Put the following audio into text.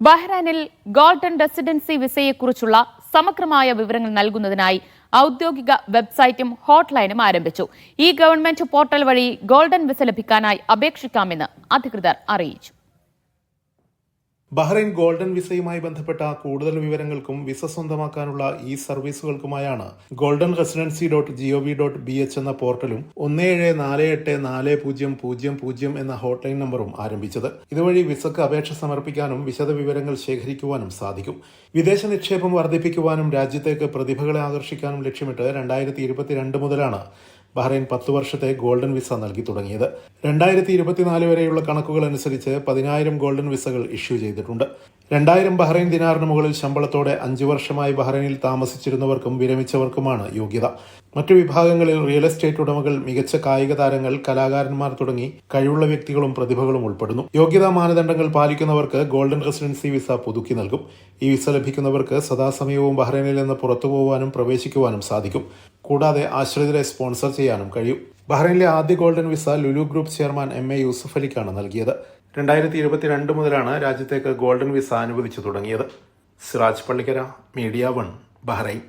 ബഹ്റൈനിൽ golden residency വിസയെക്കുറിച്ചുള്ള സമഗ്രമായ വിവരങ്ങൾ നൽകുന്നതിനായി ഔദ്യോഗിക വെബ്സൈറ്റും ഹോട്ട്ലൈനും ആരംഭിച്ചു. ഈ ഗവൺമെന്റ് പോർട്ടൽ വഴി ഗോൾഡൻ വിസ ലഭിക്കാനായി അപേക്ഷിക്കാമെന്ന് അധികൃതർ അറിയിച്ചു. ബഹ്റൈൻ ഗോൾഡൻ വിസയുമായി ബന്ധപ്പെട്ട കൂടുതൽ വിവരങ്ങൾക്കും വിസ സ്വന്തമാക്കാനുള്ള ഈ സർവീസുകൾക്കുമായാണ് ഗോൾഡൻ റെസിഡൻസി.gov.bh എന്ന പോർട്ടലും 17484000 എന്ന ഹോട്ട്ലൈൻ നമ്പറും ആരംഭിച്ചത്. ഇതുവഴി വിസക്ക് അപേക്ഷ സമർപ്പിക്കാനും വിശദ വിവരങ്ങൾ ശേഖരിക്കുവാനും സാധിക്കും. വിദേശ നിക്ഷേപം വർദ്ധിപ്പിക്കുവാനും രാജ്യത്തേക്ക് പ്രതിഭകളെ ആകർഷിക്കാനും ലക്ഷ്യമിട്ട് 2022 മുതലാണ് ബഹ്റൈൻ 10 വർഷത്തെ ഗോൾഡൻ വിസ നൽകി തുടങ്ങിയത്. 2024 വരെയുള്ള കണക്കുകൾ അനുസരിച്ച് 10,000 ഗോൾഡൻ വിസകൾ ഇഷ്യൂ ചെയ്തിട്ടുണ്ട്. 2000 ബഹ്റൈൻ ദിനാറിന് മുകളിൽ ശമ്പളത്തോടെ 5 വർഷമായി ബഹ്റൈനിൽ താമസിച്ചിരുന്നവർക്കും വിരമിച്ചവർക്കുമാണ് യോഗ്യത. മറ്റു വിഭാഗങ്ങളിൽ റിയൽ എസ്റ്റേറ്റ് ഉടമകൾ, മികച്ച കായിക താരങ്ങൾ, കലാകാരന്മാർ തുടങ്ങി കഴിവുള്ള വ്യക്തികളും പ്രതിഭകളും ഉൾപ്പെടുന്നു. യോഗ്യതാ മാനദണ്ഡങ്ങൾ പാലിക്കുന്നവർക്ക് ഗോൾഡൻ റെസിഡൻസി വിസ പുതുക്കി നൽകും. ഈ വിസ ലഭിക്കുന്നവർക്ക് സദാസമയവും ബഹ്റൈനിൽ നിന്ന് പുറത്തു പോകാനും പ്രവേശിക്കുവാനും സാധിക്കും. കൂടാതെ ആശ്രിതരെ സ്പോൺസർ ചെയ്യാനും കഴിയും. ബഹ്റൈനിലെ ആദ്യ golden visa Lulu group chairman MA Yusuf അലിക്കാണ് നൽകിയത്. 2022 മുതലാണ് രാജ്യത്തേക്ക് ഗോൾഡൻ വിസ അനുവദിച്ചു തുടങ്ങിയത്. Siraj Pallikkara, media 1, Bahrain.